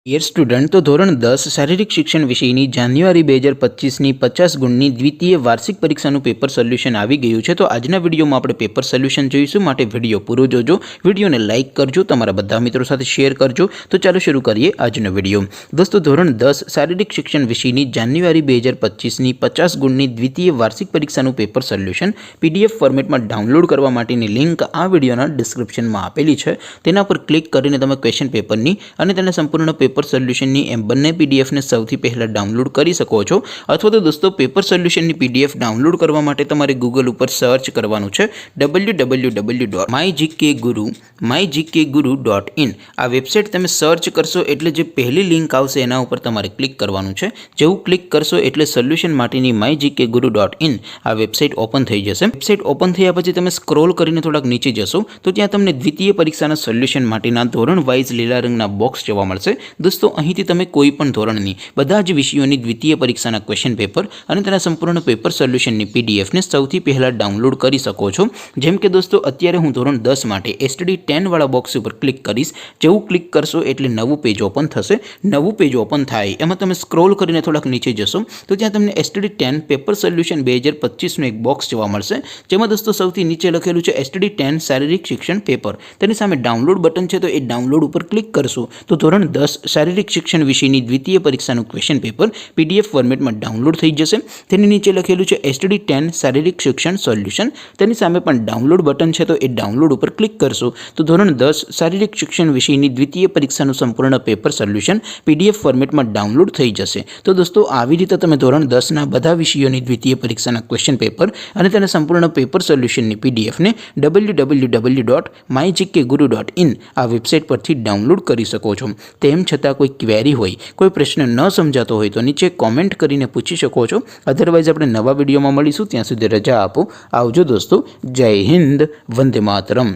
Dear student, તો ધોરણ 10 શારીરિક શિક્ષણ વિષયની જાન્યુઆરી 2025ની 50 ગુણની દ્વિતીય વાર્ષિક પરીક્ષાનું પેપર સોલ્યુશન આવી ગયું છે। તો આજના વિડીયોમાં આપણે પેપર સોલ્યુશન જોઈશું, માટે વિડીયો પૂરો જોજો। વિડીયોને લાઇક કરજો, તમારા બધા મિત્રો સાથે શેર કરજો। તો ચાલો શરૂ કરીએ આજનો વિડીયો। દોસ્તો, ધોરણ 10 શારીરિક શિક્ષણ વિષયની જાન્યુઆરી 2025ની 50 ગુણની દ્વિતીય વાર્ષિક પરીક્ષાનું પેપર સોલ્યુશન પીડીએફ ફોર્મેટમાં ડાઉનલોડ કરવા માટેની લિંક આ વિડીયોના ડિસ્ક્રિપ્શનમાં આપેલી છે। તેના પર ક્લિક કરીને તમે ક્વેશ્ચન પેપરની અને તેના સંપૂર્ણ પેપર સોલ્યુશનની એમ બંને પીડીએફને સૌથી પહેલાં ડાઉનલોડ કરી શકો છો। અથવા તો દોસ્તો, પેપર સોલ્યુશનની પીડીએફ ડાઉનલોડ કરવા માટે તમારે ગૂગલ ઉપર સર્ચ કરવાનું છે www.mygkguru.in। આ વેબસાઇટ તમે સર્ચ કરશો એટલે જે પહેલી લિંક આવશે એના ઉપર તમારે ક્લિક કરવાનું છે। જેવું ક્લિક કરશો એટલે સોલ્યુશન માટેની mygkguru.in આ વેબસાઇટ ઓપન થઈ જશે। વેબસાઇટ ઓપન થયા પછી તમે સ્ક્રોલ કરીને થોડાક નીચે જશો તો ત્યાં તમને દ્વિતીય પરીક્ષાના સોલ્યુશન માટેના ધોરણ વાઇઝ લીલા રંગના બોક્સ જોવા મળશે। દોસ્તો, અહીંથી તમે કોઈ પણ ધોરણની બધા જ વિષયોની દ્વિતીય પરીક્ષાના ક્વેશ્ચન પેપર અને તેના સંપૂર્ણ પેપર સોલ્યુશનની પીડીએફને સૌથી પહેલાં ડાઉનલોડ કરી શકો છો। જેમ કે દોસ્તો, અત્યારે હું ધોરણ 10 માટે એસટીડી 10 વાળા બોક્સ ઉપર ક્લિક કરીશ। જેવું ક્લિક કરશો એટલે નવું પેજ ઓપન થશે। નવું પેજ ઓપન થાય એમાં તમે સ્ક્રોલ કરીને થોડાક નીચે જશો તો ત્યાં તમને એસટીડી 10 પેપર સોલ્યુશન 2025નું એક બોક્સ જોવા મળશે। જેમાં દોસ્તો સૌથી નીચે લખેલું છે એસટીડી 10 શારીરિક શિક્ષણ પેપર। તેની સામે ડાઉનલોડ બટન છે, તો એ ડાઉનલોડ ઉપર ક્લિક કરશો તો ધોરણ 10 શારીરિક શિક્ષણ વિષયની દ્વિતીય પરીક્ષાનું ક્વેશ્ચન પેપર પીડીએફ ફોર્મેટમાં ડાઉનલોડ થઈ જશે। તેની નીચે લખેલું છે એસટીડી 10 શારીરિક શિક્ષણ સોલ્યુશન। તેની સામે પણ ડાઉનલોડ બટન છે, તો એ ડાઉનલોડ ઉપર ક્લિક કરશો તો ધોરણ 10 શારીરિક શિક્ષણ વિષયની દ્વિતીય પરીક્ષાનું સંપૂર્ણ પેપર સોલ્યુશન પીડીએફ ફોર્મેટમાં ડાઉનલોડ થઈ જશે। તો દોસ્તો, આવી રીતે તમે ધોરણ 10ના બધા વિષયોની દ્વિતીય પરીક્ષાના ક્વેશ્ચન પેપર અને તેના સંપૂર્ણ પેપર સોલ્યુશનની પીડીએફને www.mygkguru.in આ વેબસાઇટ પરથી ડાઉનલોડ કરી શકો છો। તેમ છતાં કોઈ ક્વેરી હોય, કોઈ પ્રશ્ન ન સમજાતો હોય તો નીચે કોમેન્ટ કરીને પૂછી શકો છો। અધરવાઇઝ આપણે નવા વિડીયોમાં મળીશું, ત્યાં સુધી રજા આપો। આવજો દોસ્તો, જય હિન્દ, વંદે માતરમ।